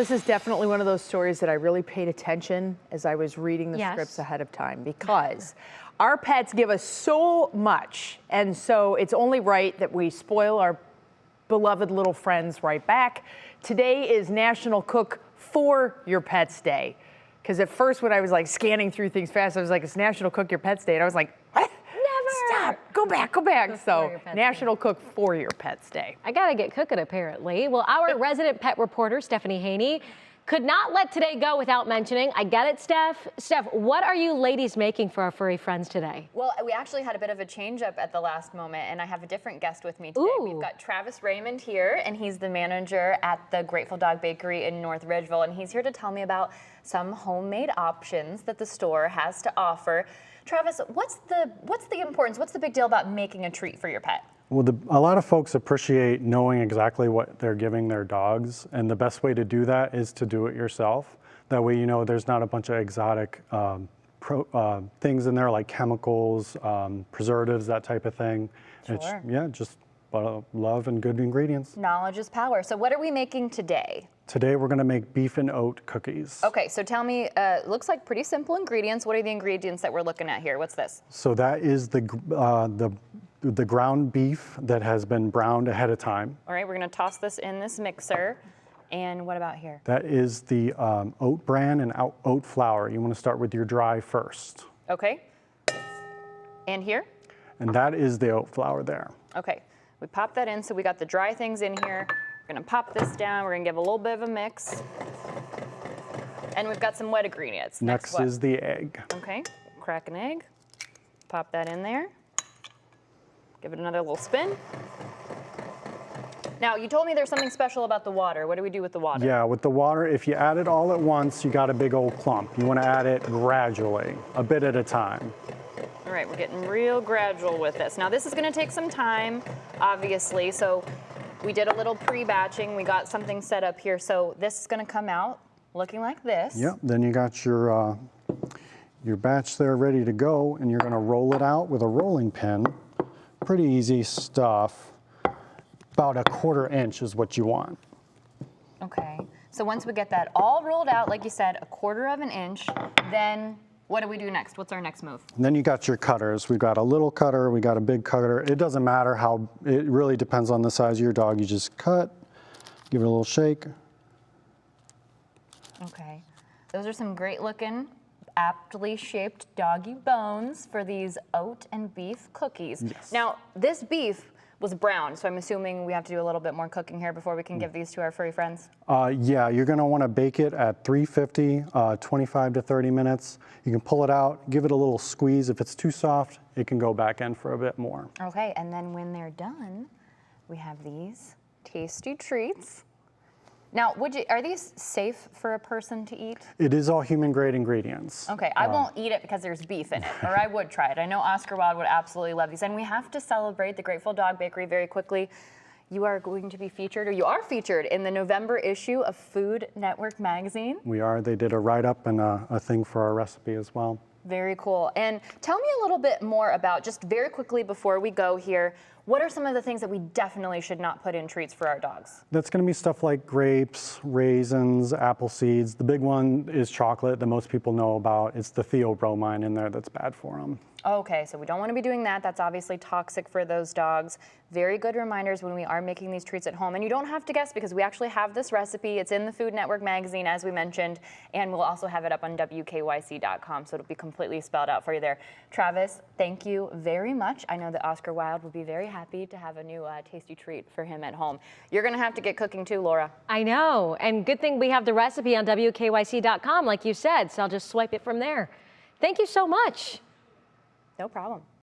This is definitely one of those stories that I really paid attention as I was reading the scripts ahead of time, because our pets give us so much, and so it's only right that we spoil our beloved little friends right back. Today is National Cook for Your Pets Day, because at first when I was like scanning through things fast, I was like, it's National Cook Your Pets Day, and I was like, what? Stop, go back. So National Cook for Your Pets Day. I gotta get cooking apparently. Well, our resident pet reporter, Stephanie Haney, could not let today go without mentioning, I get it, Steph. Steph, what are you ladies making for our furry friends today? Well, we actually had a bit of a change up at the last moment, and I have a different guest with me today. Ooh. We've got Travis Raymond here, and he's the manager at the Grateful Dog Bakery in North Ridgeville, and he's here to tell me about some homemade options that the store has to offer. Travis, what's the importance, what's the big deal about making a treat for your pet? Well, a lot of folks appreciate knowing exactly what they're giving their dogs, and the best way to do that is to do it yourself. That way, you know, there's not a bunch of exotic things in there like chemicals, preservatives, that type of thing. Sure. It's, just love and good ingredients. Knowledge is power. So what are we making today? Today we're going to make beef and oat cookies. Okay, so tell me, looks like pretty simple ingredients. What are the ingredients that we're looking at here? What's this? So that is the ground beef that has been browned ahead of time. All right, we're going to toss this in this mixer. And what about here? That is the oat bran and oat flour. You want to start with your dry first. Okay. And here? And that is the oat flour there. Okay, we pop that in, so we got the dry things in here. We're gonna pop this down, we're gonna give a little bit of a mix. And we've got some wet ingredients. Next is the egg. Okay, crack an egg, pop that in there. Give it another little spin. Now, you told me there's something special about the water. What do we do with the water? Yeah, with the water, if you add it all at once, you got a big old clump. You want to add it gradually, a bit at a time. All right, we're getting real gradual with this. Now, this is going to take some time, obviously. So we did a little pre-batching. We got something set up here. So this is going to come out looking like this. Yep, then you got your batch there ready to go, and you're going to roll it out with a rolling pin. Pretty easy stuff. About a 1/4 inch is what you want. Okay, so once we get that all rolled out, like you said, a 1/4 inch, then what do we do next? What's our next move? And then you got your cutters. We've got a little cutter, we got a big cutter. It doesn't matter how, it really depends on the size of your dog. You just cut, give it a little shake. Okay, those are some great looking, aptly shaped doggy bones for these oat and beef cookies. Yes. Now, this beef was brown, so I'm assuming we have to do a little bit more cooking here before we can give these to our furry friends. Yeah, you're gonna wanna bake it at 350, 25 to 30 minutes. You can pull it out, give it a little squeeze. If it's too soft, it can go back in for a bit more. Okay, and then when they're done, we have these tasty treats. Now, are these safe for a person to eat? It is all human grade ingredients. Okay, I won't eat it because there's beef in it, or I would try it. I know Oscar Wilde would absolutely love these. And we have to celebrate the Grateful Dog Bakery very quickly. You are going to be featured, or you are featured, in the November issue of Food Network magazine. We are. They did a write-up and a thing for our recipe as well. Very cool. And tell me a little bit more about, just very quickly before we go here, what are some of the things that we definitely should not put in treats for our dogs? That's going to be stuff like grapes, raisins, apple seeds. The big one is chocolate that most people know about. It's the theobromine in there that's bad for them. Okay, so we don't want to be doing that. That's obviously toxic for those dogs. Very good reminders when we are making these treats at home. And you don't have to guess because we actually have this recipe. It's in the Food Network magazine, as we mentioned, and we'll also have it up on WKYC.com, so it'll be completely spelled out for you there. Travis, thank you very much. I know that Oscar Wilde will be very happy to have a new tasty treat for him at home. You're going to have to get cooking too, Laura. I know, and good thing we have the recipe on WKYC.com, like you said, so I'll just swipe it from there. Thank you so much. No problem.